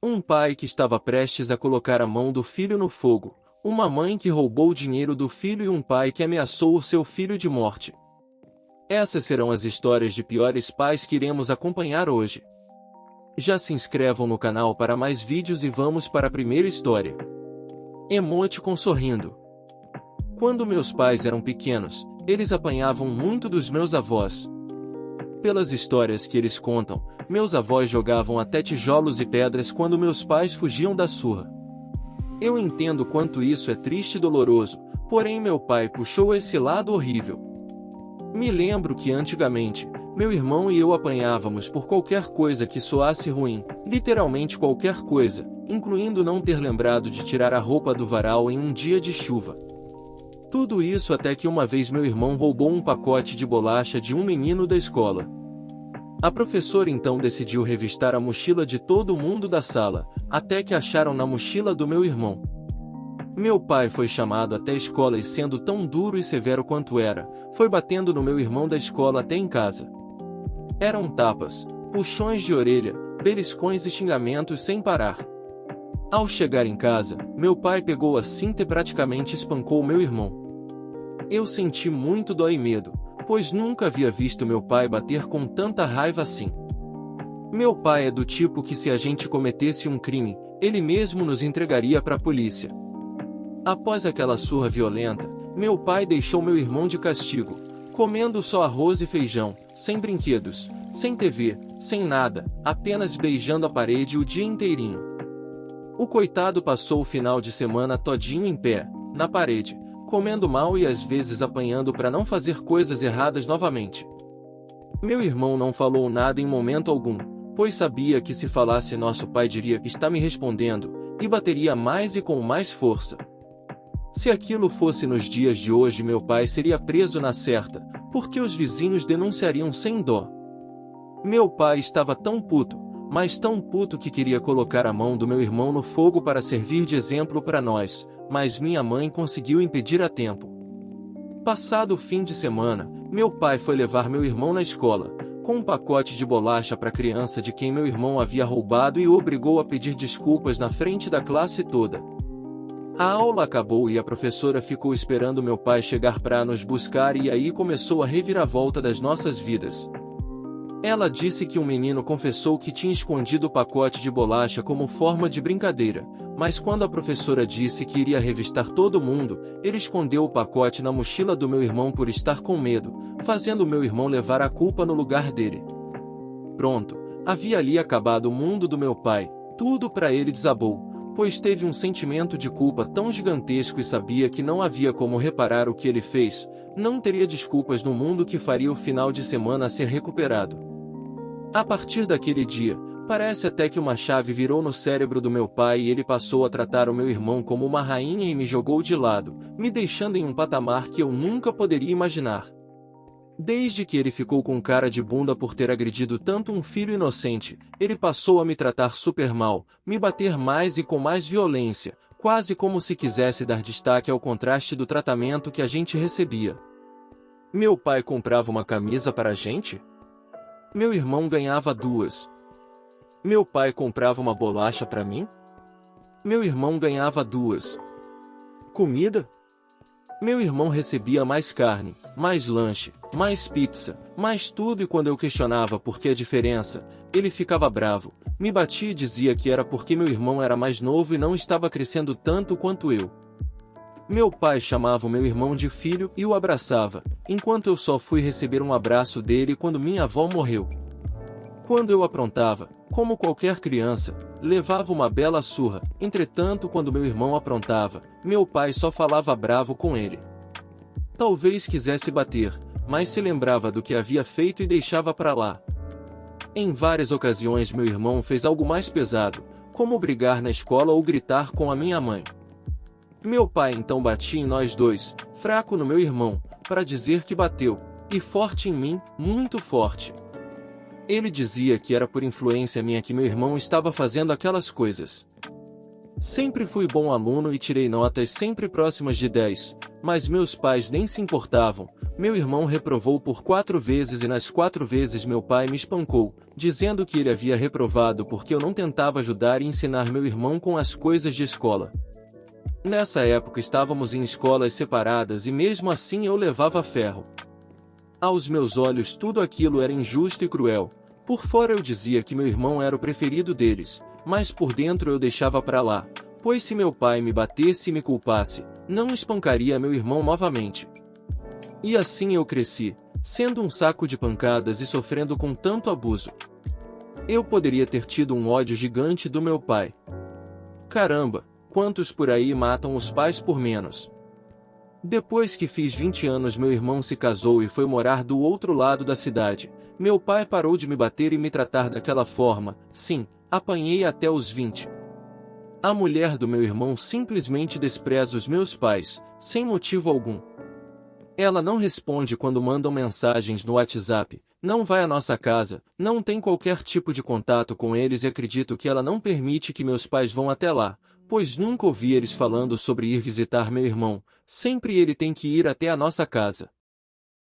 Um pai que estava prestes a colocar a mão do filho no fogo, uma mãe que roubou o dinheiro do filho e um pai que ameaçou o seu filho de morte. Essas serão as histórias de piores pais que iremos acompanhar hoje. Já se inscrevam no canal para mais vídeos e vamos para a primeira história. Emoticon sorrindo. Quando meus pais eram pequenos, eles apanhavam muito dos meus avós. Pelas histórias que eles contam, meus avós jogavam até tijolos e pedras quando meus pais fugiam da surra. Eu entendo quanto isso é triste e doloroso, porém meu pai puxou esse lado horrível. Me lembro que antigamente, meu irmão e eu apanhávamos por qualquer coisa que soasse ruim, literalmente qualquer coisa, incluindo não ter lembrado de tirar a roupa do varal em um dia de chuva. Tudo isso até que uma vez meu irmão roubou um pacote de bolacha de um menino da escola. A professora então decidiu revistar a mochila de todo mundo da sala, até que acharam na mochila do meu irmão. Meu pai foi chamado até a escola e sendo tão duro e severo quanto era, foi batendo no meu irmão da escola até em casa. Eram tapas, puxões de orelha, beliscões e xingamentos sem parar. Ao chegar em casa, meu pai pegou a cinta e praticamente espancou meu irmão. Eu senti muito dó e medo, pois nunca havia visto meu pai bater com tanta raiva assim. Meu pai é do tipo que se a gente cometesse um crime, ele mesmo nos entregaria para a polícia. Após aquela surra violenta, meu pai deixou meu irmão de castigo, comendo só arroz e feijão, sem brinquedos, sem TV, sem nada, apenas beijando a parede o dia inteirinho. O coitado passou o final de semana todinho em pé, na parede, comendo mal e às vezes apanhando para não fazer coisas erradas novamente. Meu irmão não falou nada em momento algum, pois sabia que se falasse nosso pai diria que está me respondendo, e bateria mais e com mais força. Se aquilo fosse nos dias de hoje meu pai seria preso na certa, porque os vizinhos denunciariam sem dó. Meu pai estava tão puto, mas tão puto que queria colocar a mão do meu irmão no fogo para servir de exemplo para nós, mas minha mãe conseguiu impedir a tempo. Passado o fim de semana, meu pai foi levar meu irmão na escola, com um pacote de bolacha para a criança de quem meu irmão havia roubado e o obrigou a pedir desculpas na frente da classe toda. A aula acabou e a professora ficou esperando meu pai chegar para nos buscar e aí começou a reviravolta das nossas vidas. Ela disse que um menino confessou que tinha escondido o pacote de bolacha como forma de brincadeira, mas quando a professora disse que iria revistar todo mundo, ele escondeu o pacote na mochila do meu irmão por estar com medo, fazendo meu irmão levar a culpa no lugar dele. Pronto, havia ali acabado o mundo do meu pai, tudo para ele desabou, pois teve um sentimento de culpa tão gigantesco e sabia que não havia como reparar o que ele fez, não teria desculpas no mundo que faria o final de semana ser recuperado. A partir daquele dia, parece até que uma chave virou no cérebro do meu pai e ele passou a tratar o meu irmão como uma rainha e me jogou de lado, me deixando em um patamar que eu nunca poderia imaginar. Desde que ele ficou com cara de bunda por ter agredido tanto um filho inocente, ele passou a me tratar super mal, me bater mais e com mais violência, quase como se quisesse dar destaque ao contraste do tratamento que a gente recebia. Meu pai comprava uma camisa para a gente? Meu irmão ganhava 2. Meu pai comprava uma bolacha para mim? Meu irmão ganhava 2. Comida? Meu irmão recebia mais carne, mais lanche, mais pizza, mais tudo e quando eu questionava por que a diferença, ele ficava bravo, me batia e dizia que era porque meu irmão era mais novo e não estava crescendo tanto quanto eu. Meu pai chamava o meu irmão de filho e o abraçava, enquanto eu só fui receber um abraço dele quando minha avó morreu. Quando eu aprontava, como qualquer criança, levava uma bela surra, entretanto quando meu irmão aprontava, meu pai só falava bravo com ele. Talvez quisesse bater, mas se lembrava do que havia feito e deixava para lá. Em várias ocasiões meu irmão fez algo mais pesado, como brigar na escola ou gritar com a minha mãe. Meu pai então batia em nós dois, fraco no meu irmão, para dizer que bateu, e forte em mim, muito forte. Ele dizia que era por influência minha que meu irmão estava fazendo aquelas coisas. Sempre fui bom aluno e tirei notas sempre próximas de 10, mas meus pais nem se importavam. Meu irmão reprovou por 4 vezes e nas 4 vezes meu pai me espancou, dizendo que ele havia reprovado porque eu não tentava ajudar e ensinar meu irmão com as coisas de escola. Nessa época estávamos em escolas separadas e mesmo assim eu levava ferro. Aos meus olhos tudo aquilo era injusto e cruel. Por fora eu dizia que meu irmão era o preferido deles, mas por dentro eu deixava pra lá, pois se meu pai me batesse e me culpasse, não espancaria meu irmão novamente. E assim eu cresci, sendo um saco de pancadas e sofrendo com tanto abuso. Eu poderia ter tido um ódio gigante do meu pai. Caramba, quantos por aí matam os pais por menos? Depois que fiz 20 anos, meu irmão se casou e foi morar do outro lado da cidade. Meu pai parou de me bater e me tratar daquela forma. Sim, apanhei até os 20. A mulher do meu irmão simplesmente despreza os meus pais, sem motivo algum. Ela não responde quando mandam mensagens no WhatsApp, não vai à nossa casa, não tem qualquer tipo de contato com eles e acredito que ela não permite que meus pais vão até lá, pois nunca ouvi eles falando sobre ir visitar meu irmão, sempre ele tem que ir até a nossa casa.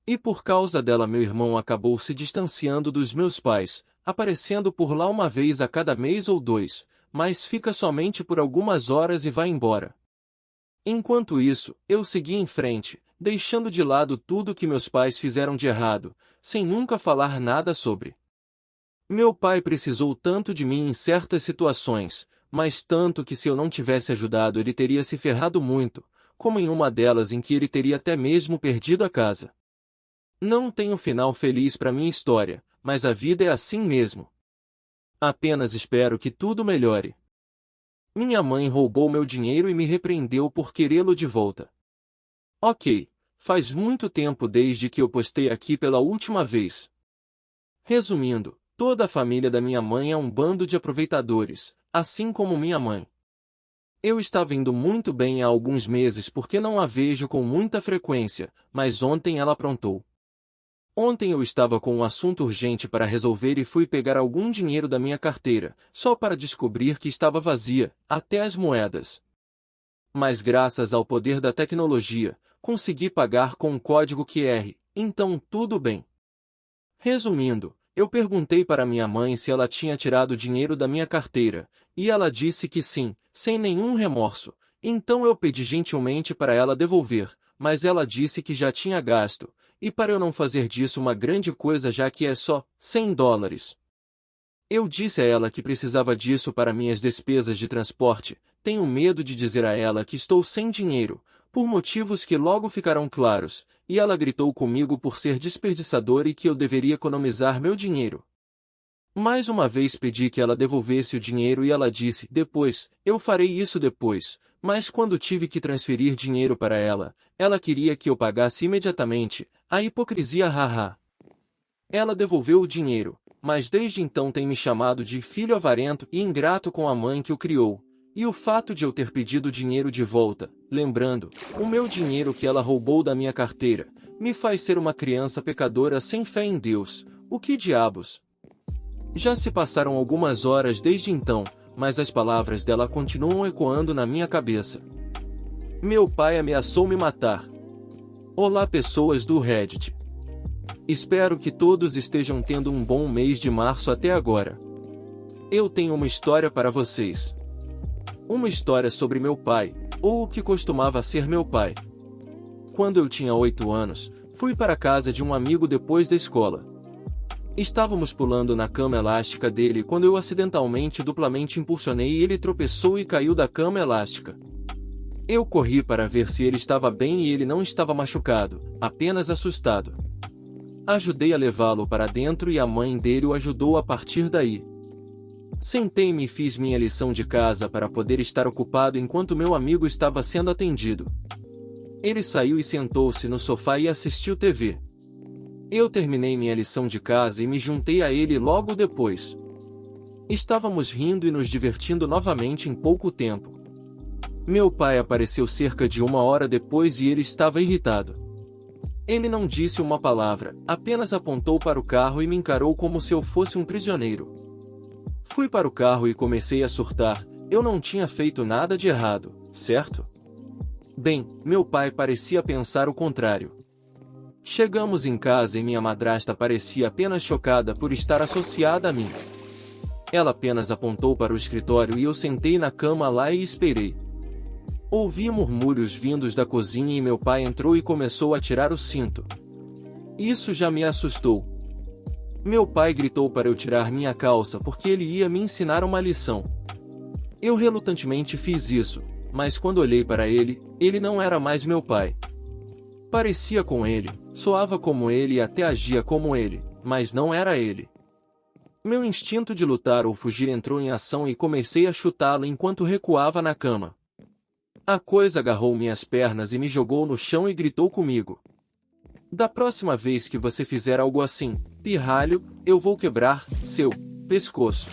E por causa dela meu irmão acabou se distanciando dos meus pais, aparecendo por lá uma vez a cada mês ou 2, mas fica somente por algumas horas e vai embora. Enquanto isso, eu segui em frente, deixando de lado tudo que meus pais fizeram de errado, sem nunca falar nada sobre. Meu pai precisou tanto de mim em certas situações, mas tanto que se eu não tivesse ajudado ele teria se ferrado muito, como em uma delas em que ele teria até mesmo perdido a casa. Não tenho final feliz para minha história, mas a vida é assim mesmo. Apenas espero que tudo melhore. Minha mãe roubou meu dinheiro e me repreendeu por querê-lo de volta. Ok, faz muito tempo desde que eu postei aqui pela última vez. Resumindo, toda a família da minha mãe é um bando de aproveitadores, assim como minha mãe. Eu estava indo muito bem há alguns meses porque não a vejo com muita frequência, mas ontem ela aprontou. Ontem eu estava com um assunto urgente para resolver e fui pegar algum dinheiro da minha carteira, só para descobrir que estava vazia, até as moedas. Mas graças ao poder da tecnologia, consegui pagar com um código QR, então tudo bem. Resumindo, eu perguntei para minha mãe se ela tinha tirado dinheiro da minha carteira, e ela disse que sim, sem nenhum remorso. Então eu pedi gentilmente para ela devolver, mas ela disse que já tinha gasto, e para eu não fazer disso uma grande coisa já que é só $100. Eu disse a ela que precisava disso para minhas despesas de transporte, tenho medo de dizer a ela que estou sem dinheiro, por motivos que logo ficarão claros, e ela gritou comigo por ser desperdiçador e que eu deveria economizar meu dinheiro. Mais uma vez pedi que ela devolvesse o dinheiro e ela disse, depois, eu farei isso depois, mas quando tive que transferir dinheiro para ela, ela queria que eu pagasse imediatamente, a hipocrisia haha. Ela devolveu o dinheiro, mas desde então tem me chamado de filho avarento e ingrato com a mãe que o criou. E o fato de eu ter pedido o dinheiro de volta, lembrando, o meu dinheiro que ela roubou da minha carteira, me faz ser uma criança pecadora sem fé em Deus. O que diabos? Já se passaram algumas horas desde então, mas as palavras dela continuam ecoando na minha cabeça. Meu pai ameaçou me matar. Olá pessoas do Reddit. Espero que todos estejam tendo um bom mês de março até agora. Eu tenho uma história para vocês. Uma história sobre meu pai, ou o que costumava ser meu pai. Quando eu tinha 8 anos, fui para a casa de um amigo depois da escola. Estávamos pulando na cama elástica dele quando eu acidentalmente duplamente impulsionei e ele tropeçou e caiu da cama elástica. Eu corri para ver se ele estava bem e ele não estava machucado, apenas assustado. Ajudei a levá-lo para dentro e a mãe dele o ajudou a partir daí. Sentei-me e fiz minha lição de casa para poder estar ocupado enquanto meu amigo estava sendo atendido. Ele saiu e sentou-se no sofá e assistiu TV. Eu terminei minha lição de casa e me juntei a ele logo depois. Estávamos rindo e nos divertindo novamente em pouco tempo. Meu pai apareceu cerca de 1 hora depois e ele estava irritado. Ele não disse uma palavra, apenas apontou para o carro e me encarou como se eu fosse um prisioneiro. Fui para o carro e comecei a surtar, Eu não tinha feito nada de errado, certo? Bem, meu pai parecia pensar o contrário. Chegamos em casa e minha madrasta parecia apenas chocada por estar associada a mim. Ela apenas apontou para o escritório e eu sentei na cama lá e esperei. Ouvi murmúrios vindos da cozinha e meu pai entrou e começou a tirar o cinto. Isso já me assustou. Meu pai gritou para eu tirar minha calça porque ele ia me ensinar uma lição. Eu relutantemente fiz isso, mas quando olhei para ele, ele não era mais meu pai. Parecia com ele, soava como ele e até agia como ele, mas não era ele. Meu instinto de lutar ou fugir entrou em ação e comecei a chutá-lo enquanto recuava na cama. A coisa agarrou minhas pernas e me jogou no chão e gritou comigo. Da próxima vez que você fizer algo assim, pirralho, eu vou quebrar seu pescoço.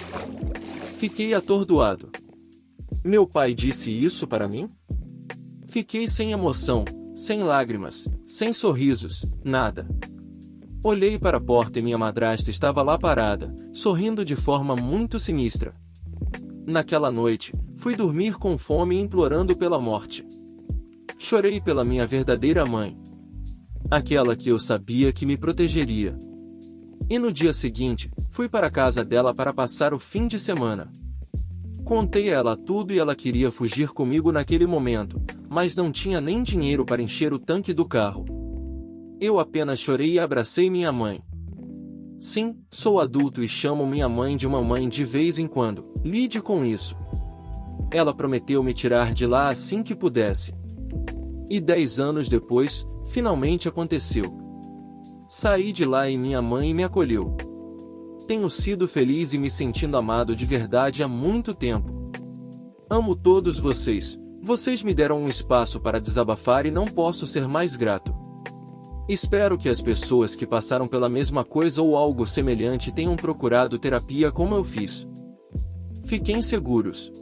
Fiquei atordoado. Meu pai disse isso para mim? Fiquei sem emoção, sem lágrimas, sem sorrisos, nada. Olhei para a porta e minha madrasta estava lá parada, sorrindo de forma muito sinistra. Naquela noite, fui dormir com fome e implorando pela morte. Chorei pela minha verdadeira mãe. Aquela que eu sabia que me protegeria. E no dia seguinte, fui para a casa dela para passar o fim de semana. Contei a ela tudo e ela queria fugir comigo naquele momento, mas não tinha nem dinheiro para encher o tanque do carro. Eu apenas chorei e abracei minha mãe. Sim, sou adulto e chamo minha mãe de mamãe de vez em quando. Lide com isso. Ela prometeu me tirar de lá assim que pudesse. E 10 anos depois, finalmente aconteceu. Saí de lá e minha mãe me acolheu. Tenho sido feliz e me sentindo amado de verdade há muito tempo. Amo todos vocês. Vocês me deram um espaço para desabafar e não posso ser mais grato. Espero que as pessoas que passaram pela mesma coisa ou algo semelhante tenham procurado terapia como eu fiz. Fiquem seguros.